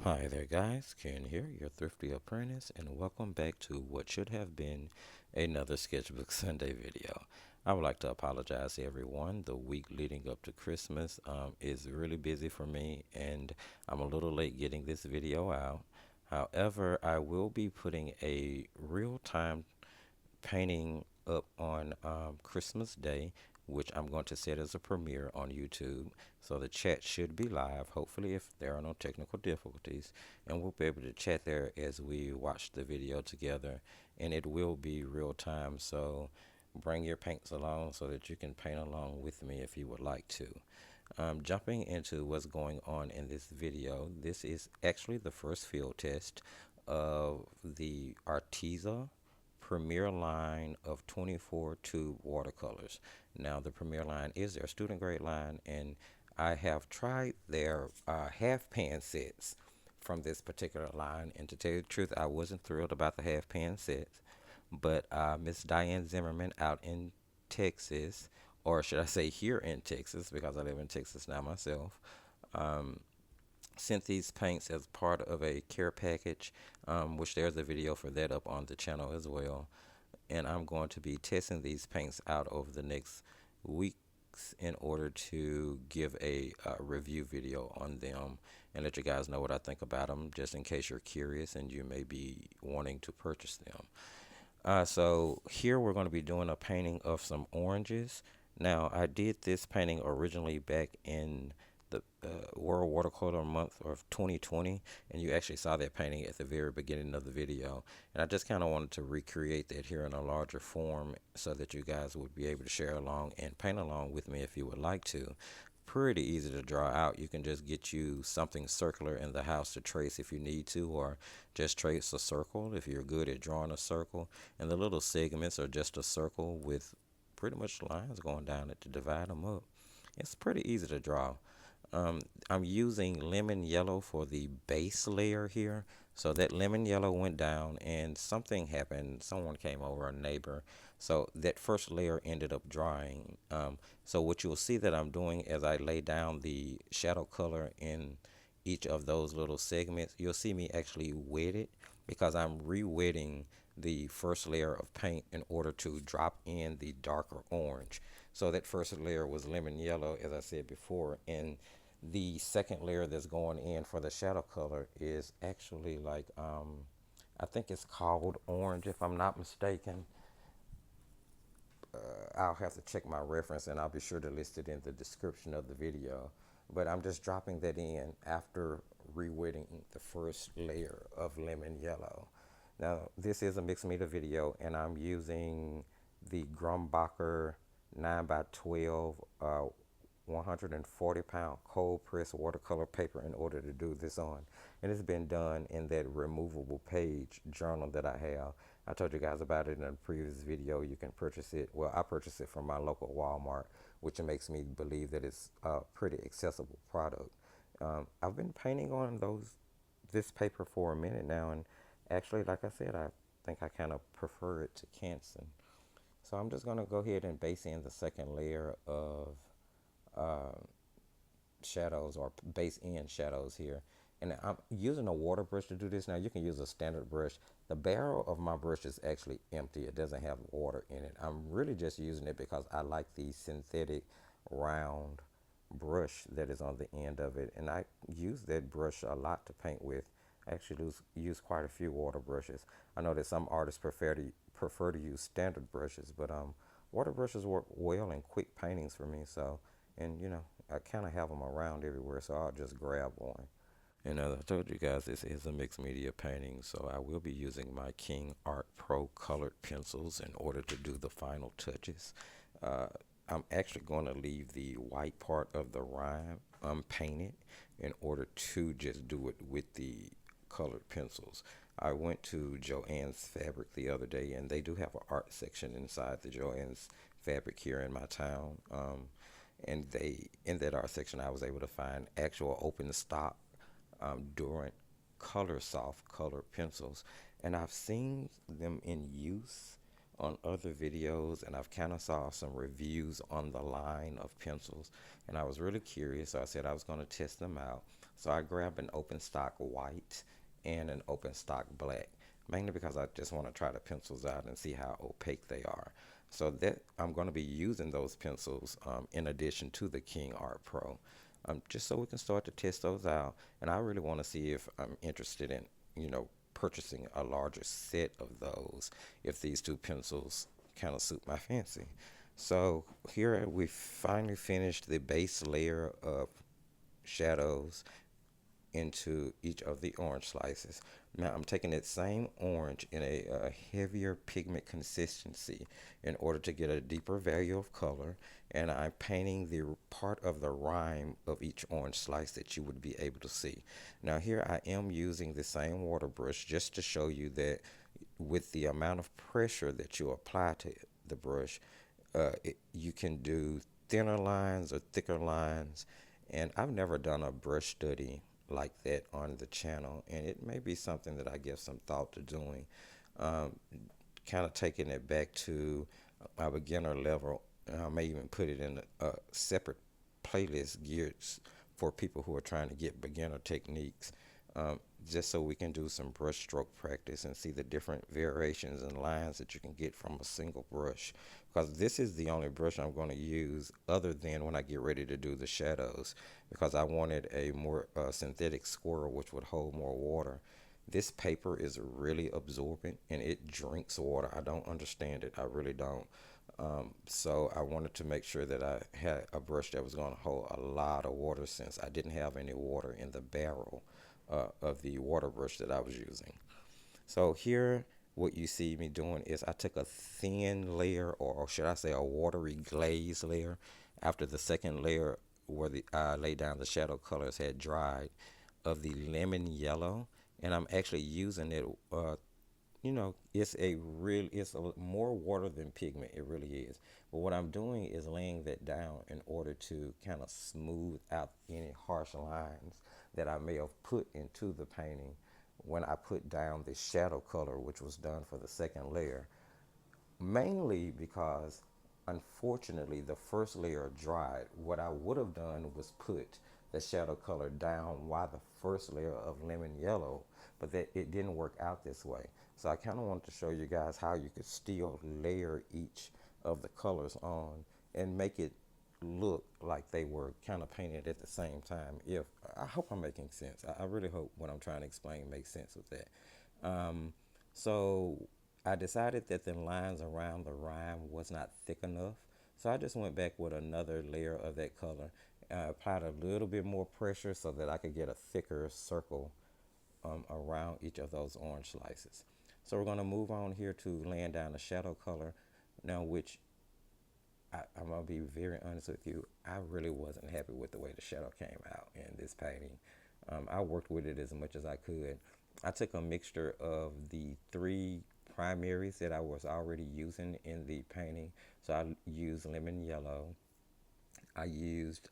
Hi there guys, Ken here, your thrifty apprentice, and welcome back to what should have been another Sketchbook Sunday video. I would like to apologize to everyone. The week leading up to Christmas is really busy for me, and I'm a little late getting this video out. However, I will be putting a real-time painting up on Christmas Day, which I'm going to set as a premiere on YouTube. So the chat should be live, hopefully, if there are no technical difficulties, and we'll be able to chat there as we watch the video together. And it will be real time, so bring your paints along so that you can paint along with me if you would like to. Jumping into what's going on in this video, this is actually the first field test of the Arteza Premier line of 24 tube watercolors. Now the Premier line is their student grade line, and I have tried their half pan sets from this particular line, and to tell you the truth, I wasn't thrilled about the half pan sets, but Miss Diane Zimmerman out in Texas, or should I say here in Texas, because I live in Texas now myself, um, sent these paints as part of a care package, which there's a video for that up on the channel as well. And I'm going to be testing these paints out over the next weeks in order to give a review video on them and let you guys know what I think about them, just in case you're curious and you may be wanting to purchase them. So here we're going to be doing a painting of some oranges. Now I did this painting originally back in the World Watercolor Month of 2020, and you actually saw that painting at the very beginning of the video. And I just kind of wanted to recreate that here in a larger form so that you guys would be able to share along and paint along with me if you would like to. Pretty easy to draw out. You can just get you something circular in the house to trace if you need to, or just trace a circle if you're good at drawing a circle. And the little segments are just a circle with pretty much lines going down it to divide them up. It's pretty easy to draw. I'm using lemon yellow for the base layer here. So that lemon yellow went down and something happened. Someone came over, a neighbor. So that first layer ended up drying. So what you'll see that I'm doing as I lay down the shadow color in each of those little segments, you'll see me actually wet it because I'm re-wetting the first layer of paint in order to drop in the darker orange. So that first layer was lemon yellow, as I said before, and the second layer that's going in for the shadow color is actually like I think it's called orange if I'm not mistaken. I'll have to check my reference and I'll be sure to list it in the description of the video. But I'm just dropping that in after re-wetting the first layer of lemon yellow. Now this is a mixed media video and I'm using the Grumbacher 9x12 140-pound cold press watercolor paper in order to do this on. And it's been done in that removable page journal that I have. I told you guys about it in a previous video. You can purchase it. Well, I purchased it from my local Walmart, which makes me believe that it's a pretty accessible product. I've been painting on this paper for a minute now, and actually, like I said, I think I kind of prefer it to Canson. So I'm just going to go ahead and base in the second layer of uh, shadows, or base in shadows here. And I'm using a water brush to do this. Now you can use a standard brush. The barrel of my brush is actually empty. It doesn't have water in it. I'm really just using it because I like the synthetic round brush that is on the end of it. And I use that brush a lot to paint with. I actually use quite a few water brushes. I know that some artists prefer to use standard brushes, but water brushes work well in quick paintings for me. So, and you know, I kind of have them around everywhere, so I'll just grab one. And as I told you guys, this is a mixed media painting, so I will be using my KingArt Pro colored pencils in order to do the final touches. Uh, I'm actually going to leave the white part of the rime unpainted in order to just do it with the colored pencils. I went to Joann's Fabric the other day, and they do have an art section inside the Joann's Fabric here in my town. And they, in that art section, I was able to find actual open stock Derwent Colorsoft colored pencils, and I've seen them in use on other videos, and I've kind of saw some reviews on the line of pencils, and I was really curious, so I said I was going to test them out. So I grabbed an open stock white and an open stock black, mainly because I just want to try the pencils out and see how opaque they are. So that I'm going to be using those pencils in addition to the KingArt Pro, just so we can start to test those out. And I really want to see if I'm interested in, purchasing a larger set of those if these two pencils kind of suit my fancy. So here we finally finished the base layer of shadows into each of the orange slices. Now I'm taking that same orange in a heavier pigment consistency in order to get a deeper value of color, and I'm painting the part of the rime of each orange slice that you would be able to see. Now here I am using the same water brush just to show you that with the amount of pressure that you apply to the brush, you can do thinner lines or thicker lines. And I've never done a brush study like that on the channel, and it may be something that I give some thought to doing. Um, Kind of taking it back to my beginner level. I may even put it in a separate playlist geared for people who are trying to get beginner techniques, just so we can do some brush stroke practice and see the different variations and lines that you can get from a single brush. Because this is the only brush I'm going to use other than when I get ready to do the shadows, because I wanted a more synthetic swirl which would hold more water. This paper is really absorbent and it drinks water. I don't understand it. I really don't. So I wanted to make sure that I had a brush that was going to hold a lot of water, since I didn't have any water in the barrel of the water brush that I was using. So here, what you see me doing is I took a thin layer, or should I say a watery glaze layer, after the second layer where I laid down the shadow colors had dried, of the lemon yellow, and I'm actually using it. It's a more water than pigment. It really is. But what I'm doing is laying that down in order to kind of smooth out any harsh lines that I may have put into the painting when I put down the shadow color, which was done for the second layer. Mainly because, unfortunately, the first layer dried. What I would have done was put the shadow color down while the first layer of lemon yellow, but that it didn't work out this way. So I kind of wanted to show you guys how you could still layer each of the colors on and make it look like they were kind of painted at the same time. If I hope I'm making sense. I really hope what I'm trying to explain makes sense with that. So I decided that the lines around the rime was not thick enough. So I just went back with another layer of that color. Applied a little bit more pressure so that I could get a thicker circle around each of those orange slices. So we're going to move on here to laying down the shadow color. Now, which I'm going to be very honest with you, I really wasn't happy with the way the shadow came out in this painting. I worked with it as much as I could. I took a mixture of the three primaries that I was already using in the painting. So I used lemon yellow. I used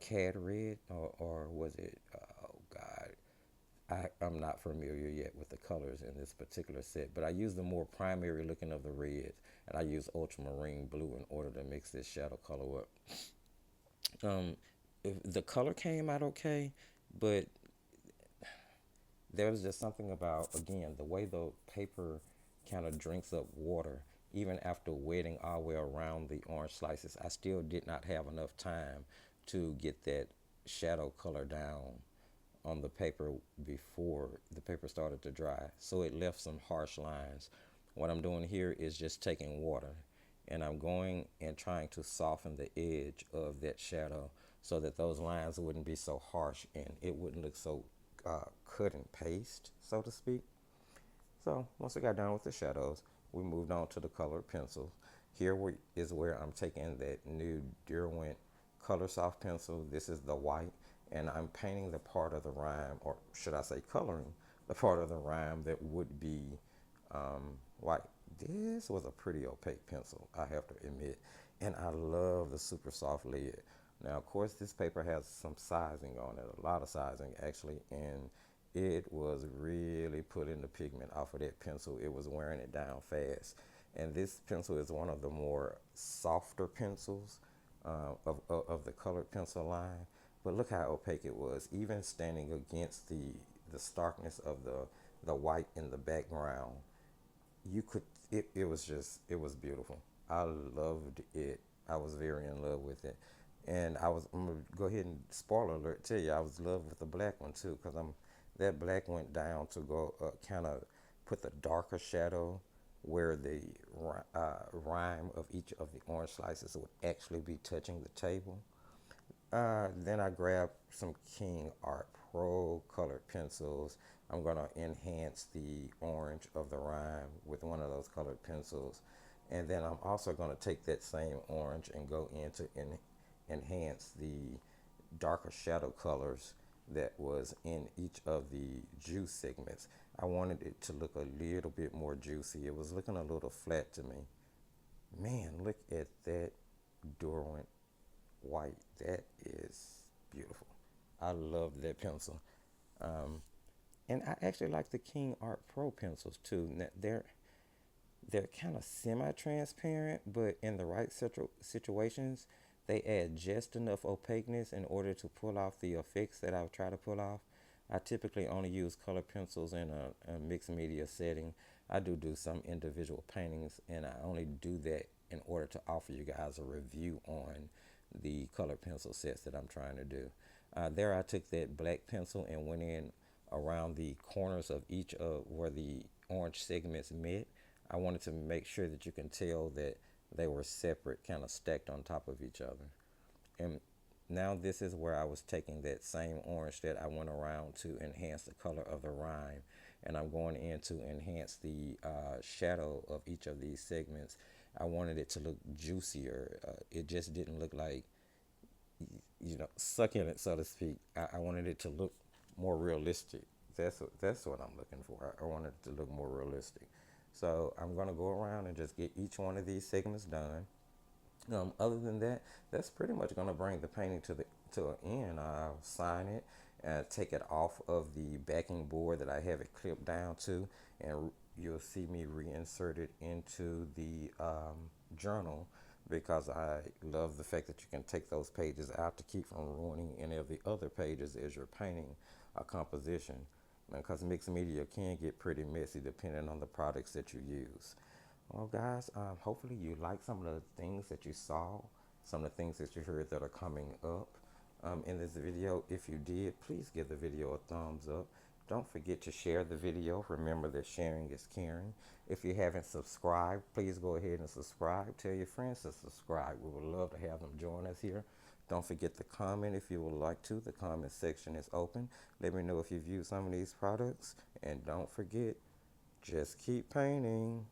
cad red, or was it, oh God, I'm not familiar yet with the colors in this particular set, but I used the more primary looking of the reds, and I used ultramarine blue in order to mix this shadow color up. Um, if the color came out okay, but there was just something about, again, the way the paper kind of drinks up water. Even after wetting all the way around the orange slices, I still did not have enough time to get that shadow color down on the paper before the paper started to dry. So it left some harsh lines. What I'm doing here is just taking water and I'm going and trying to soften the edge of that shadow so that those lines wouldn't be so harsh and it wouldn't look so cut and paste, so to speak. So once I got done with the shadows, we moved on to the colored pencils. Is where I'm taking that new Derwent Colorsoft pencil. This is the white, and I'm painting the part of the rime, or should I say coloring the part of the rime that would be white. This was a pretty opaque pencil, I have to admit, and I love the super soft lid. Now, of course, this paper has some sizing on it, a lot of sizing actually, and it was really putting the pigment off of that pencil. It was wearing it down fast. And this pencil is one of the more softer pencils of the colored pencil line. But look how opaque it was, even standing against the starkness of the white in the background. You could, it was beautiful. I loved it. I was very in love with it. And I'm gonna go ahead and spoiler alert tell you, I was in love with the black one too, because that black went down to go kind of put the darker shadow where the rime of each of the orange slices would actually be touching the table. Then I grabbed some KingArt Pro colored pencils. I'm going to enhance the orange of the rime with one of those colored pencils. And then I'm also going to take that same orange and go into enhance the darker shadow colors that was in each of the juice segments. I wanted it to look a little bit more juicy. It was looking a little flat to me. Man, look at that Derwent white. That is beautiful. I love that pencil. Um, and I actually like the KingArt Pro pencils too. They're kind of semi-transparent, but in the right situations, they add just enough opaqueness in order to pull off the effects that I would try to pull off. I typically only use color pencils in a mixed media setting. I do some individual paintings, and I only do that in order to offer you guys a review on the color pencil sets that I'm trying to do. There I took that black pencil and went in around the corners of each of where the orange segments met. I wanted to make sure that you can tell that they were separate, kind of stacked on top of each other. And now this is where I was taking that same orange that I went around to enhance the color of the rime. And I'm going in to enhance the shadow of each of these segments. I wanted it to look juicier. It just didn't look like, succulent, so to speak. I wanted it to look more realistic. That's what I'm looking for. I wanted it to look more realistic. So I'm gonna go around and just get each one of these segments done. Other than that, that's pretty much gonna bring the painting to an end. I'll sign it and take it off of the backing board that I have it clipped down to, and you'll see me reinsert it into the journal, because I love the fact that you can take those pages out to keep from ruining any of the other pages as you're painting a composition, because mixed media can get pretty messy depending on the products that you use. Well, guys, hopefully you like some of the things that you saw, some of the things that you heard that are coming up in this video. If you did, please give the video a thumbs up. Don't forget to share the video. Remember that sharing is caring. If you haven't subscribed, please go ahead and subscribe. Tell your friends to subscribe. We would love to have them join us here. Don't forget to comment if you would like to. The comment section is open. Let me know if you've used some of these products. And don't forget, just keep painting.